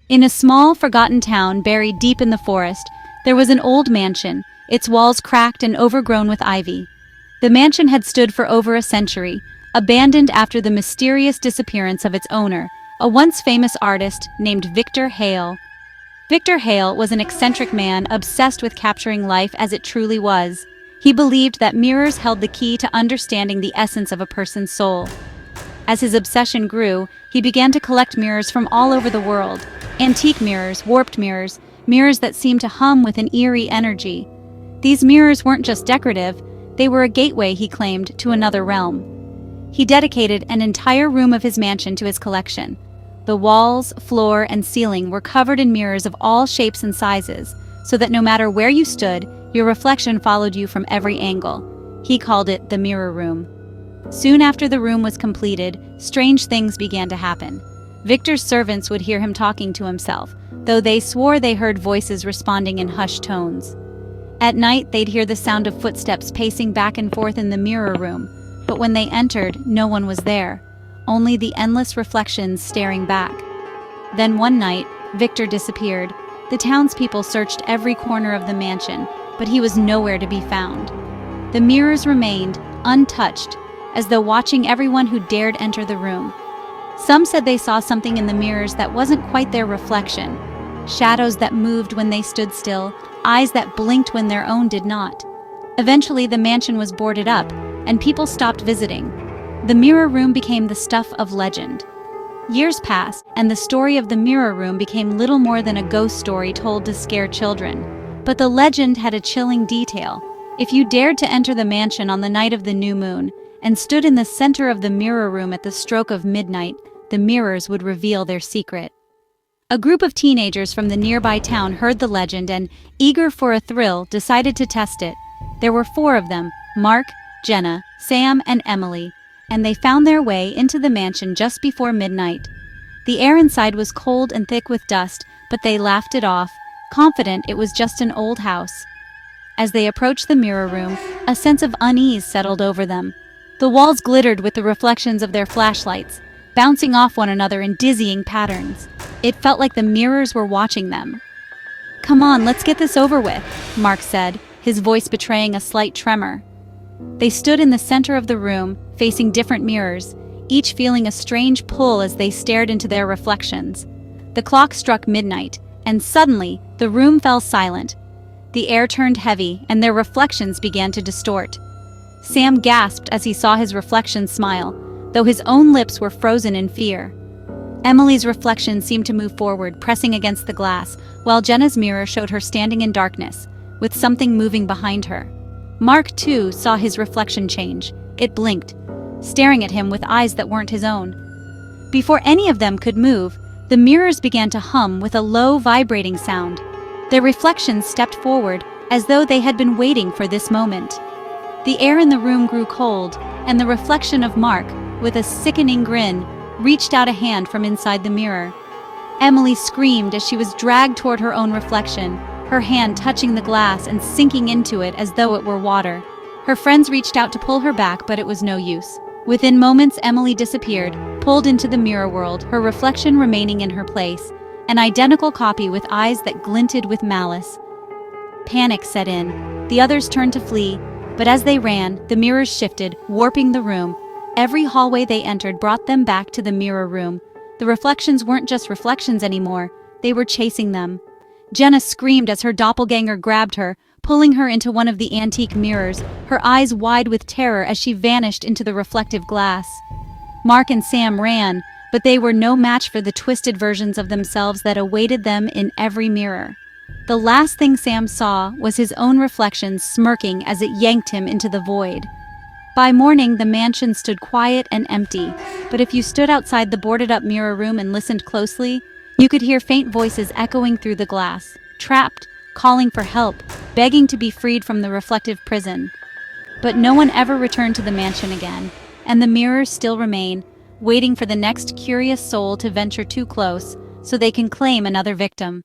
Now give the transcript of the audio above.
In a small, forgotten town buried deep in the forest, there was an old mansion, its walls cracked and overgrown with ivy. The mansion had stood for over a century, abandoned after the mysterious disappearance of its owner, a once famous artist named Victor Hale. Victor Hale was an eccentric man obsessed with capturing life as it truly was. He believed that mirrors held the key to understanding the essence of a person's soul. As his obsession grew, he began to collect mirrors from all over the world. Antique mirrors, warped mirrors, mirrors that seemed to hum with an eerie energy. These mirrors weren't just decorative, they were a gateway, he claimed, to another realm. He dedicated an entire room of his mansion to his collection. The walls, floor, and ceiling were covered in mirrors of all shapes and sizes, so that no matter where you stood, your reflection followed you from every angle. He called it the mirror room. Soon after the room was completed, strange things began to happen. Victor's servants would hear him talking to himself, though they swore they heard voices responding in hushed tones. At night, they'd hear the sound of footsteps pacing back and forth in the mirror room, but when they entered, no one was there, only the endless reflections staring back. Then one night, Victor disappeared. The townspeople searched every corner of the mansion, but he was nowhere to be found. The mirrors remained, untouched, as though watching everyone who dared enter the room. Some said they saw something in the mirrors that wasn't quite their reflection. Shadows that moved when they stood still, eyes that blinked when their own did not. Eventually, the mansion was boarded up, and people stopped visiting. The mirror room became the stuff of legend. Years passed, and the story of the mirror room became little more than a ghost story told to scare children. But the legend had a chilling detail. If you dared to enter the mansion on the night of the new moon, and stood in the center of the mirror room at the stroke of midnight, the mirrors would reveal their secret. A group of teenagers from the nearby town heard the legend and, eager for a thrill, decided to test it. There were 4 of them: Mark, Jenna, Sam, and Emily, and they found their way into the mansion just before midnight. The air inside was cold and thick with dust, but they laughed it off, confident it was just an old house. As they approached the mirror room, a sense of unease settled over them. The walls glittered with the reflections of their flashlights, bouncing off one another in dizzying patterns. It felt like the mirrors were watching them. "Come on, let's get this over with," Mark said, his voice betraying a slight tremor. They stood in the center of the room, facing different mirrors, each feeling a strange pull as they stared into their reflections. The clock struck midnight, and suddenly, the room fell silent. The air turned heavy, and their reflections began to distort. Sam gasped as he saw his reflection smile, though his own lips were frozen in fear. Emily's reflection seemed to move forward, pressing against the glass, while Jenna's mirror showed her standing in darkness, with something moving behind her. Mark, too, saw his reflection change. It blinked, staring at him with eyes that weren't his own. Before any of them could move, the mirrors began to hum with a low, vibrating sound. Their reflections stepped forward, as though they had been waiting for this moment. The air in the room grew cold, and the reflection of Mark, with a sickening grin, reached out a hand from inside the mirror. Emily screamed as she was dragged toward her own reflection, her hand touching the glass and sinking into it as though it were water. Her friends reached out to pull her back, but it was no use. Within moments, Emily disappeared, pulled into the mirror world, her reflection remaining in her place, an identical copy with eyes that glinted with malice. Panic set in. The others turned to flee, but as they ran, the mirrors shifted, warping the room. Every hallway they entered brought them back to the mirror room. The reflections weren't just reflections anymore, they were chasing them. Jenna screamed as her doppelganger grabbed her, pulling her into one of the antique mirrors, her eyes wide with terror as she vanished into the reflective glass. Mark and Sam ran, but they were no match for the twisted versions of themselves that awaited them in every mirror. The last thing Sam saw was his own reflection smirking as it yanked him into the void. By morning, the mansion stood quiet and empty, but if you stood outside the boarded-up mirror room and listened closely, you could hear faint voices echoing through the glass, trapped, calling for help, begging to be freed from the reflective prison. But no one ever returned to the mansion again, and the mirrors still remain, waiting for the next curious soul to venture too close so they can claim another victim.